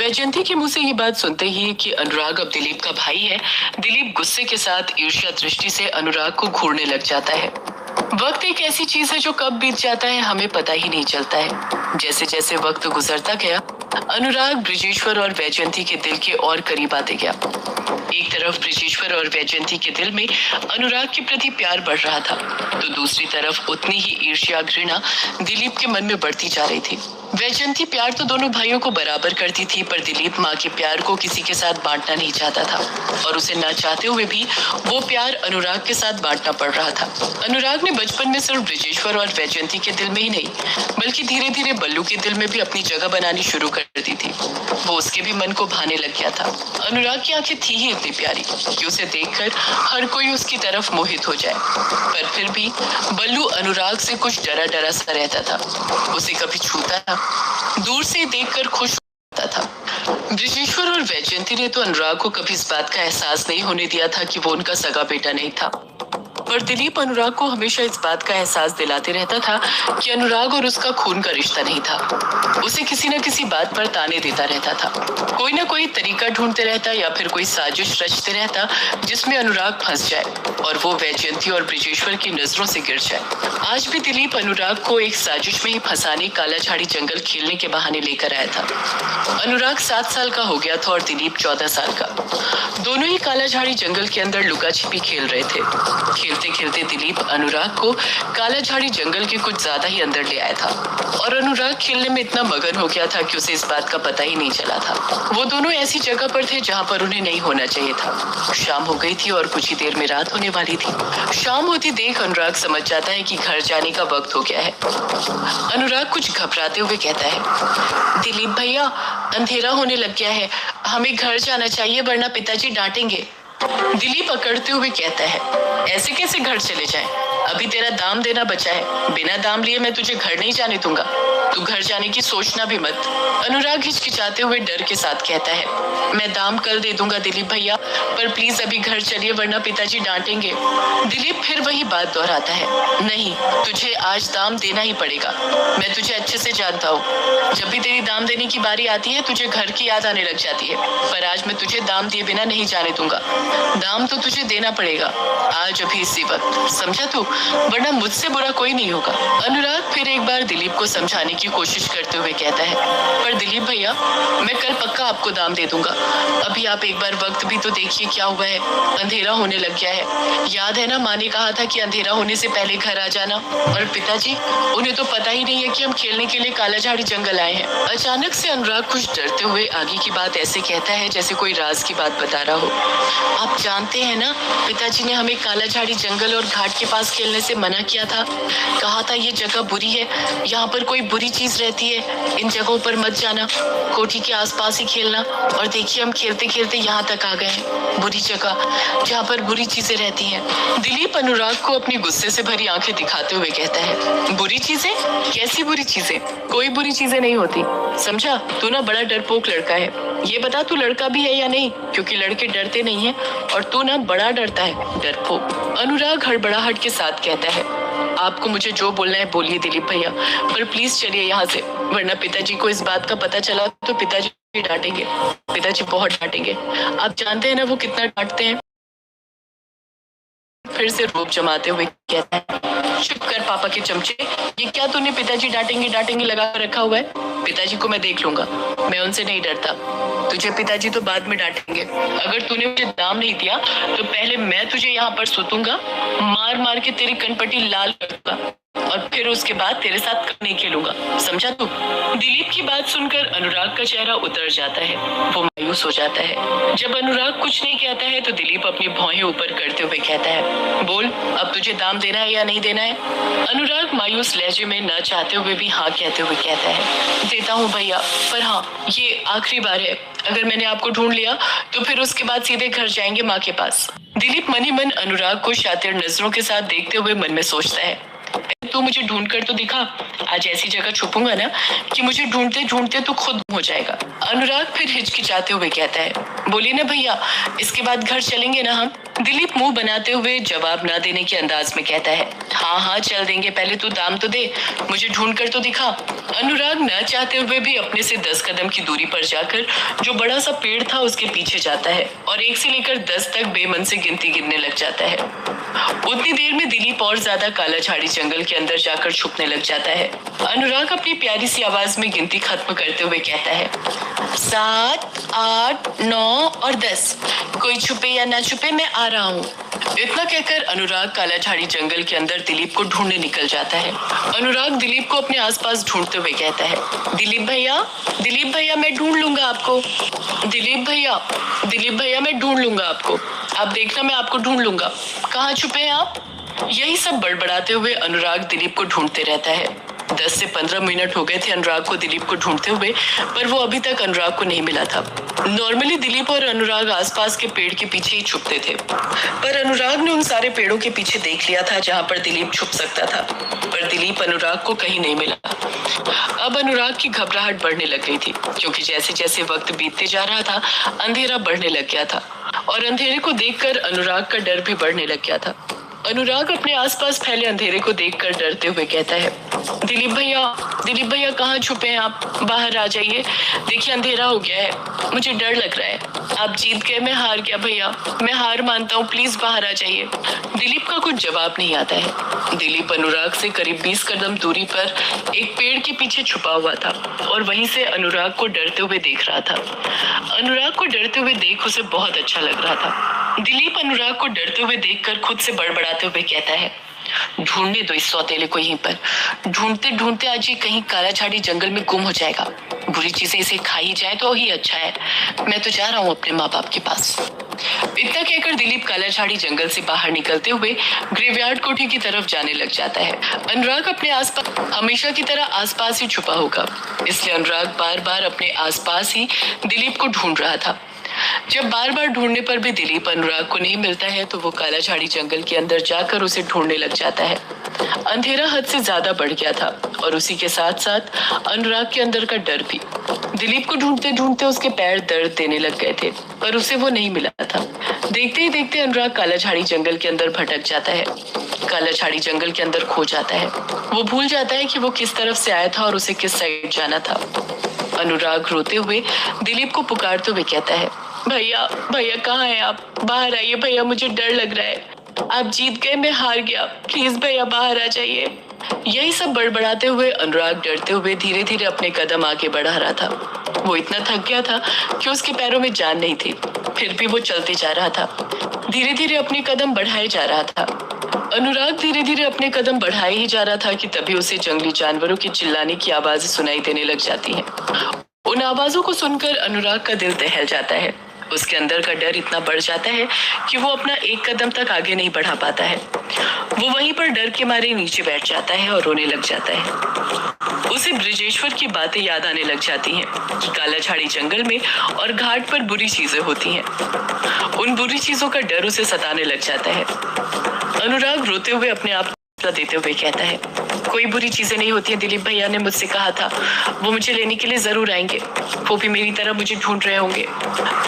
वैजयंती के मुंह से ये बात सुनते ही कि अनुराग अब दिलीप का भाई है, दिलीप गुस्से के साथ ईर्ष्या दृष्टि से अनुराग को घूरने लग जाता है। वक्त एक ऐसी चीज है जो कब बीत जाता है हमें पता ही नहीं चलता है। जैसे जैसे वक्त गुजरता गया, अनुराग ब्रिजेश्वर और वैजयंती के दिल के और करीब आते गया। एक तरफ ब्रिजेश्वर और वैजयंती के दिल में अनुराग के प्रति प्यार बढ़ रहा था, तो दूसरी तरफ उतनी ही ईर्ष्या घृणा दिलीप के मन में बढ़ती जा रही थी। वैजयंती प्यार तो दोनों भाइयों को बराबर करती थी, पर दिलीप माँ के प्यार को किसी के साथ बांटना नहीं चाहता था, और उसे ना चाहते हुए भी वो प्यार अनुराग के साथ बांटना पड़ रहा था। अनुराग ने बचपन में सिर्फ ब्रिजेश्वर और वैजयंती के दिल में ही नहीं, बल्कि धीरे धीरे बल्लू के दिल में भी अपनी जगह बनानी शुरू कर दी थी। वो उसके भी मन को भाने लग गया था। अनुराग की आंखें थी ही इतनी प्यारी कि उसे देखकर हर कोई उसकी तरफ मोहित हो जाए, पर फिर भी बल्लू अनुराग से कुछ डरा डरा सा रहता था। उसे कभी छूता था, दूर से देखकर खुश होता था। ब्रिजेश्वर और वैजयंती ने तो अनुराग को कभी इस बात का एहसास नहीं होने दिया था कि वो उनका सगा बेटा नहीं था, पर दिलीप अनुराग को हमेशा इस बात का एहसास दिलाते रहता था कि अनुराग और उसका खून का रिश्ता नहीं था। उसे किसी न किसी बात पर ताने देता रहता था, कोई ना कोई तरीका ढूंढते रहता या फिर कोई साजिश रचते रहता जिसमें अनुराग फंस जाए और वो वैजयंती और ब्रिजेश्वर की नजरों से गिर जाए। आज भी दिलीप अनुराग को एक साजिश में ही फंसाने काला झाड़ी जंगल खेलने के बहाने लेकर आया था। अनुराग 7 साल का हो गया था और दिलीप 14 साल का। दोनों ही काला झाड़ी जंगल के अंदर लुका छिपी खेल रहे थे। खेलते खेलते दिलीप अनुराग को काला झाड़ी जंगल के कुछ ज्यादा ही अंदर ले आया था, और अनुराग खेलने में इतना मगन हो गया था कि उसे इस बात का पता ही नहीं चला था। वो दोनों ऐसी जगह पर थे जहाँ पर उन्हें नहीं होना चाहिए था। शाम हो गई थी और कुछ ही देर में रात होने वाली थी। शाम होती देख अनुराग समझ जाता है कि घर जाने का वक्त हो गया है। अनुराग कुछ घबराते हुए कहता है, दिलीप भैया, अंधेरा होने लग गया है, हमें घर जाना चाहिए वरना पिताजी डांटेंगे। दिलीप अकड़ते हुए कहता है, ऐसे कैसे घर चले जाएं? अभी तेरा दाम देना बचा है, बिना दाम लिए मैं तुझे घर नहीं जाने दूंगा। तू घर जाने की सोचना भी मत। अनुराग हिचकिचाते हुए डर के साथ कहता है, मैं दाम कल दे दूंगा दिलीप भैया, पर प्लीज अभी घर चलिए वरना पिताजी डांटेंगे। दिलीप फिर वही बात दोहराता है, नहीं, तुझे आज दाम देना ही पड़ेगा। मैं तुझे अच्छे से जानता हूँ, जब भी तेरी दाम देने की बारी आती है तुझे घर की याद आने लग जाती है, पर आज मैं तुझे दाम दिए बिना नहीं जाने दूंगा। दाम तो तुझे देना पड़ेगा आज, अभी इसी वक्त, समझा तू? वरना मुझसे बुरा कोई नहीं होगा। अनुराग फिर एक बार दिलीप को समझाने की कोशिश करते हुए कहता है, पर दिलीप भैया, मैं कल पक्का आपको दाम दे दूंगा। अभी आप एक बार वक्त भी तो देखिए क्या हुआ है, अंधेरा होने लग गया है। याद है ना, माँ ने कहा था कि अंधेरा होने से पहले घर आ जाना। और पिताजी, उन्हें तो पता ही नहीं है कि हम खेलने के लिए काला झाड़ी जंगल आए हैं। अचानक से अनुराग कुछ डरते हुए आगे की बात ऐसे कहता है जैसे कोई राज की बात बता रहा हो। आप जानते हैं ना, पिताजी ने हमें काला झाड़ी जंगल और घाट के पास खेलने से मना किया था। कहा था ये जगह बुरी है, यहाँ पर कोई बुरी चीज रहती है, इन जगहों पर मत जाना, कोठी के आसपास ही खेलना। और देखिए, हम खेलते खेलते यहाँ तक आ गए हैं, बुरी जगह जहाँ पर बुरी चीजें रहती हैं। दिलीप अनुराग को अपनी गुस्से से भरी आंखें दिखाते हुए कहता है, बुरी चीजें? कैसी बुरी चीजें? कोई बुरी चीजें नहीं होती, समझा? तू ना बड़ा डरपोक लड़का है। ये बता, तू लड़का भी है या नहीं? क्योंकि लड़के डरते नहीं हैं और तू ना बड़ा डरता है, डरपोक। अनुराग हड़बड़ाहट के साथ कहता है, आपको मुझे जो बोलना है बोलिए दिलीप भैया, पर प्लीज चलिए यहाँ से, वरना पिताजी को इस बात का पता चला तो पिताजी डांटेंगे। पिताजी बहुत डांटेंगे, आप जानते हैं ना वो कितना डांटते हैं। फिर से रूप जमाते हुए कहता है, चुप कर पापा के चमचे, ये क्या तूने पिताजी डांटेंगे डांटेंगे लगा कर रखा हुआ है? पिताजी को मैं देख लूंगा, मैं उनसे नहीं डरता। तुझे पिताजी तो बाद में डांटेंगे। अगर तूने मुझे दाम नहीं दिया तो पहले मैं तुझे यहाँ पर सुतूंगा, मार मार के तेरी कनपट्टी लाल कर दूंगा, और फिर उसके बाद तेरे साथ नहीं खेलूंगा, समझा तू? दिलीप की बात सुनकर अनुराग का चेहरा उतर जाता है, वो मायूस हो जाता है। जब अनुराग कुछ नहीं कहता है तो दिलीप अपनी भौहें ऊपर करते हुए कहता है, बोल, अब तुझे दाम देना है या नहीं देना है? अनुराग मायूस लहजे में न चाहते हुए भी हाँ कहते हुए कहता है, देता हूँ भैया, पर हाँ, ये आखिरी बार है। अगर मैंने आपको ढूंढ लिया तो फिर उसके बाद सीधे घर जाएंगे माँ के पास। दिलीप मन ही मन अनुराग को शातिर नजरों के साथ देखते हुए मन में सोचता है, तू मुझे ढूंढ कर तो दिखा, आज ऐसी जगह छुपूंगा ना कि मुझे ढूंढते ढूंढते तो खुद हो जाएगा। अनुराग फिर हिचकिचाते हुए कहता है, बोलिए ना भैया, इसके बाद घर चलेंगे ना हम? दिलीप मुंह बनाते हुए जवाब ना देने के अंदाज में कहता है, हाँ हाँ चल देंगे, पहले तू दाम तो दे, मुझे ढूंढ कर तो दिखा। अनुराग न चाहते हुए भी अपने से 10 कदम की दूरी पर जाकर जो बड़ा सा पेड़ था उसके पीछे जाता है और 1 से लेकर 10 तक बेमन से गिनती गिनने लग जाता है। उतनी देर में दिलीप और ज्यादा काला झाड़ी जंगल के अंदर जाकर छुपने लग जाता है। अनुराग अपनी प्यारी सी आवाज में गिनती खत्म करते हुए कहता है, 7, 8, 9 और 10, कोई छुपे या ना छुपे मैं आ रहा हूँ। इतना कहकर अनुराग काला झाड़ी जंगल के अंदर दिलीप को ढूंढने निकल जाता है। अनुराग दिलीप को अपने आसपास ढूंढते हुए कहता है, दिलीप भैया मैं ढूंढ लूंगा आपको। दिलीप भैया मैं ढूंढ लूंगा आपको, आप देखना मैं आपको ढूंढ लूंगा, कहाँ छुपे हैं आप। यही सब बड़बड़ाते हुए अनुराग दिलीप को ढूंढते रहता है। 10 से 15 मिनट हो गए थे अनुराग को दिलीप को ढूंढते हुए, पर वो अभी तक अनुराग को नहीं मिला था। नॉर्मली दिलीप और अनुराग आसपास के पेड़ के पीछे ही छुपते थे, पर अनुराग ने उन सारे पेड़ों के पीछे देख लिया था जहां पर दिलीप छुप सकता था, पर दिलीप अनुराग को कहीं नहीं मिला। अब अनुराग की घबराहट बढ़ने लग गई थी, क्योंकि जैसे जैसे वक्त बीतते जा रहा था अंधेरा बढ़ने लग गया था और अंधेरे को देखकर अनुराग का डर भी बढ़ने लग गया था। अनुराग अपने आसपास फैले अंधेरे को देखकर डरते हुए कहता है, दिलीप भैया कहाँ छुपे हैं आप, बाहर आ जाइए, देखिए अंधेरा हो गया है, मुझे डर लग रहा है, आप जीत गए, मैं हार गया भैया, मैं हार मानता हूँ, प्लीज बाहर आ जाइए। दिलीप का कुछ जवाब नहीं आता है। दिलीप अनुराग से करीब 20 कदम दूरी पर एक पेड़ के पीछे छुपा हुआ था और वहीं से अनुराग को डरते हुए देख रहा था। अनुराग को डरते हुए देख उसे बहुत अच्छा लग रहा था। दिलीप अनुराग को डरते हुए देखकर खुद से बड़बड़ाते हुए कहता है, ढूंढने दो इस सौतेले को यहीं पर, ढूंढते ढूंढते आज ये कहीं काला झाड़ी जंगल में गुम हो जाएगा, बुरी चीजें इसे खा ही जाए तो ही अच्छा है, मैं तो जा रहा हूँ अपने माँ बाप के पास। इतना कहकर दिलीप काला झाड़ी जंगल से बाहर निकलते हुए ग्रेवयार्ड कोठी की तरफ जाने लग जाता है। अनुराग अपने आसपास हमेशा की तरह आसपास ही छुपा होगा, इसलिए अनुराग बार बार अपने आसपास ही दिलीप को ढूंढ रहा था। जब बार बार ढूंढने पर भी दिलीप अनुराग को नहीं मिलता है तो वो काला झाड़ी जंगल के अंदर जाकर उसे ढूंढने लग जाता है। अंधेरा हद से ज्यादा बढ़ गया था और उसी के साथ साथ अनुराग के अंदर का डर भी। दिलीप को ढूंढते ढूंढते उसके पैर दर्द देने लग गए थे, पर उसे वो नहीं मिला था। देखते ही देखते अनुराग काला झाड़ी जंगल के अंदर भटक जाता है, काला झाड़ी जंगल के अंदर खो जाता है। वो भूल जाता है कि वो किस तरफ से आया था और उसे किस साइड जाना था। अनुराग रोते हुए दिलीप को पुकारते हुए कहता है, भैया कहाँ हैं आप, बाहर आइए भैया, मुझे डर लग रहा है, आप जीत गए, मैं हार गया, प्लीज भैया बाहर आ जाइए। यही सब बड़बड़ाते हुए अनुराग डरते हुए धीरे धीरे अपने कदम आगे बढ़ा रहा था। वो इतना थक गया था कि उसके पैरों में जान नहीं थी, फिर भी वो चलते जा रहा था, धीरे धीरे अपने कदम बढ़ाए जा रहा था। अनुराग धीरे धीरे अपने कदम बढ़ाए ही जा रहा था कि तभी उसे जंगली जानवरों के चिल्लाने की आवाजें सुनाई देने लग जाती हैं। उन आवाजों को सुनकर अनुराग का दिल दहल जाता है। उसके अंदर का डर इतना बढ़ जाता है कि वो अपना एक कदम तक आगे नहीं बढ़ा पाता है। वो वहीं पर डर के मारे नीचे बैठ जाता है और रोने लग जाता है। उसे ब्रिजेश्वर की बातें याद आने लग जाती हैं कि काला झाड़ी जंगल में और घाट पर बुरी चीजें होती हैं। उन बुरी चीजों का डर उसे सताने लग जाता है। अनुराग रोते हुए अपने आप को देते हुए कहता है, कोई बुरी चीजें नहीं होती हैं, दिलीप भैया ने मुझसे कहा था, वो मुझे लेने के लिए जरूर आएंगे, वो भी मेरी तरह मुझे ढूंढ रहे होंगे।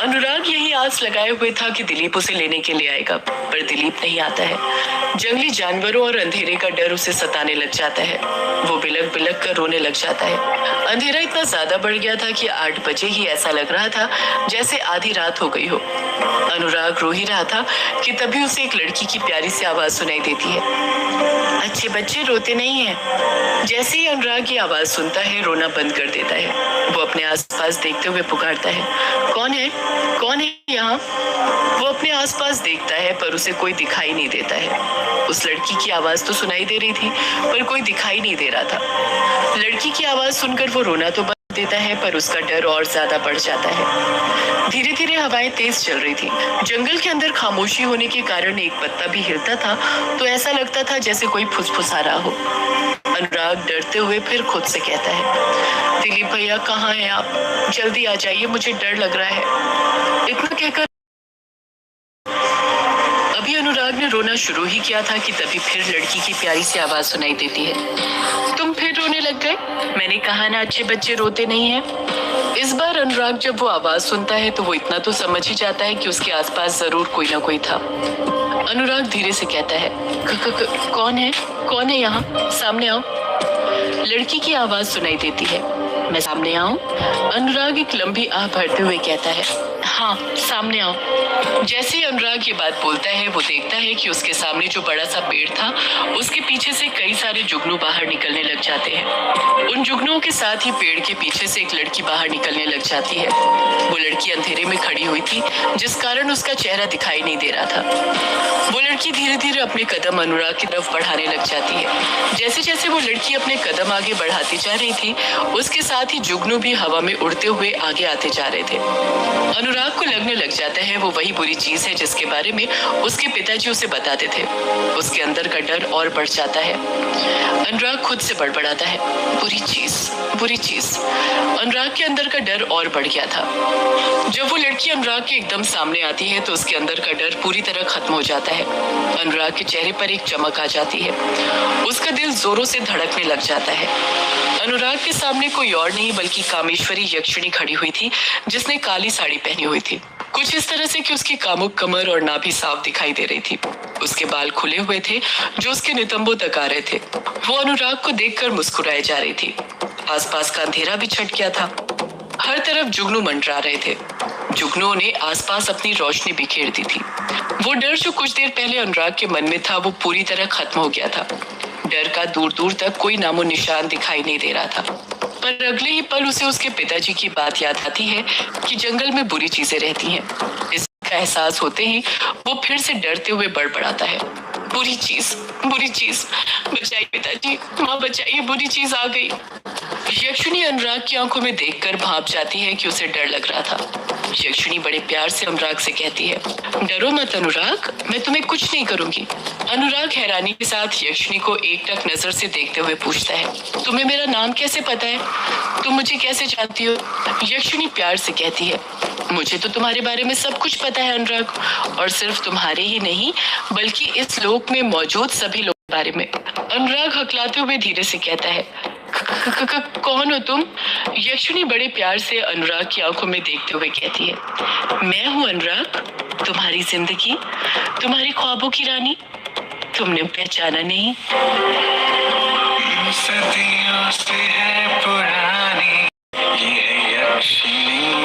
अनुराग यही आस लगाए हुए था कि दिलीप उसे लेने के लिए आएगा, पर दिलीप नहीं आता है। जंगली जानवरों और अंधेरे का डर उसे सताने लग जाता है। वो बिलक बिलक कर रोने लग जाता है। अंधेरा इतना ज्यादा बढ़ गया था कि 8 बजे ही ऐसा लग रहा था जैसे आधी रात हो गई हो। अनुराग रो ही रहा था कि तभी उसे एक लड़की की प्यारी सी आवाज सुनाई देती है, अच्छे बच्चे रोते नहीं हैं। जैसे ही अनुराग की आवाज सुनता है रोना बंद कर देता है। वो अपने आसपास देखते हुए पुकारता है, कौन है यहाँ। वो अपने आसपास देखता है पर उसे कोई दिखाई नहीं देता है। उस लड़की की आवाज तो सुनाई दे रही थी पर कोई दिखाई नहीं दे रहा था। लड़की की आवाज सुनकर वो रोना तो बंद देता है पर उसका डर और ज्यादा बढ़ जाता है। धीरे धीरे हवाएं तेज चल रही थी। जंगल के अंदर खामोशी होने के कारण एक पत्ता भी हिलता था तो ऐसा लगता था जैसे कोई फुसफुसा रहा हो। अनुराग डरते हुए फिर खुद से कहता है, दिलीप भैया कहाँ हैं आप, जल्दी आ जाइए, मुझे डर लग रहा है। इतना कहकर अभी अनुराग ने रोना शुरू ही किया था कि तभी फिर लड़की की प्यारी सी आवाज सुनाई देती है, तुम फिर रोने लग गए, मैंने कहा ना अच्छे बच्चे रोते नहीं हैं। इस बार अनुराग जब वो आवाज सुनता है तो वो इतना तो समझ ही जाता है कि उसके आसपास जरूर कोई ना कोई था। अनुराग धीरे से कहता है, कौन है? कौन है यहाँ? सामने आओ। लड़की की आवाज सुनाई देती है, मैं सामने आऊं? अनुराग एक लंबी आह भरते हुए कहता है, हाँ सामने आओ। जैसे ही अनुराग ये बात बोलता है वो देखता है कि उसके सामने जो बड़ा सा पेड़ था उसके पीछे से कई सारे जुगनू बाहर निकलने लग जाते हैं। उन जुगनुओं के साथ ही पेड़ के पीछे से एक लड़की बाहर निकलने लग जाती है। वो लड़की अंधेरे में खड़ी हुई थी जिस कारण उसका चेहरा दिखाई नहीं दे रहा था। वो लड़की धीरे धीरे अपने कदम अनुराग की तरफ बढ़ाने लग जाती है। जैसे जैसे वो लड़की अपने कदम आगे बढ़ाती जा रही थी उसके साथ ही जुगनू भी हवा में उड़ते हुए आगे आते जा रहे थे। अनुराग को लगने लग जाता है वो वही बुरी चीज है जिसके बारे में उसके पिताजी उसे बताते थे। उसके अंदर का डर और बढ़ जाता है। अनुराग खुद से बड़बड़ाता है, बुरी चीज, बुरी चीज। अनुराग के अंदर का डर और बढ़ गया था। जब वो लड़की अनुराग के एकदम सामने आती है तो उसके अंदर का डर पूरी तरह खत्म हो जाता है। अनुराग के चेहरे पर एक चमक आ जाती है। उसका दिल जोरों से धड़कने लग जाता है। अनुराग के सामने कोई और नहीं बल्कि कामेश्वरी यक्षिणी खड़ी हुई थी जिसने काली साड़ी पहनी हुई थी। कुछ इस तरह से कि उसकी कामुक कमर और नाभि साफ दिखाई दे रही थी। उसके बाल खुले हुए थे जो उसके नितंबों तक आ रहे थे। वो अनुराग को देखकर मुस्कुराए जा रही थी। आसपास का अंधेरा भी छट गया था। हर तरफ जुगनू मंडरा रहे थे। जुगनुओं ने आसपास अपनी रोशनी बिखेर दी थी। वो डर जो कुछ देर पहले अनुराग के मन में था वो पूरी तरह खत्म हो गया था। डर का दूर दूर तक कोई नामो निशान दिखाई नहीं दे रहा था। पर अगले ही पल उसे उसके पिताजी की बात याद आती है कि जंगल में बुरी चीजें रहती हैं। इसका एहसास होते ही वो फिर से डरते हुए बड़बड़ाता है, बुरी चीज, बुरी चीज, बचाइए पिताजी, माँ बचाइए, बुरी चीज आ गई। यक्षिणी अनुराग की आंखों में देखकर भांप जाती है कि उसे डर लग रहा था। यक्षिणी बड़े प्यार से अनुराग से कहती है, डरो मत अनुराग, मैं तुम्हें कुछ नहीं करूंगी। अनुराग हैरानी के साथ यक्षिणी को एकटक नजर से देखते हुए पूछता है, तुम्हें मेरा नाम कैसे पता है? तुम मुझे कैसे जानती हो? यक्षिणी प्यार से कहती है, मुझे तो तुम्हारे बारे में सब कुछ पता है अनुराग, और सिर्फ तुम्हारे ही नहीं बल्कि इस लोक में मौजूद सभी लोगों के बारे में। अनुराग हकलाते हुए धीरे से कहता है, कौन हो तुम? यक्षिणी बड़े प्यार से अनुराग की आंखों में देखते हुए कहती है, मैं हूँ अनुराग, तुम्हारी जिंदगी, तुम्हारी ख्वाबों की रानी। तुमने पहचाना नहीं? सदियों से है पुरानी ये है यक्षिणी।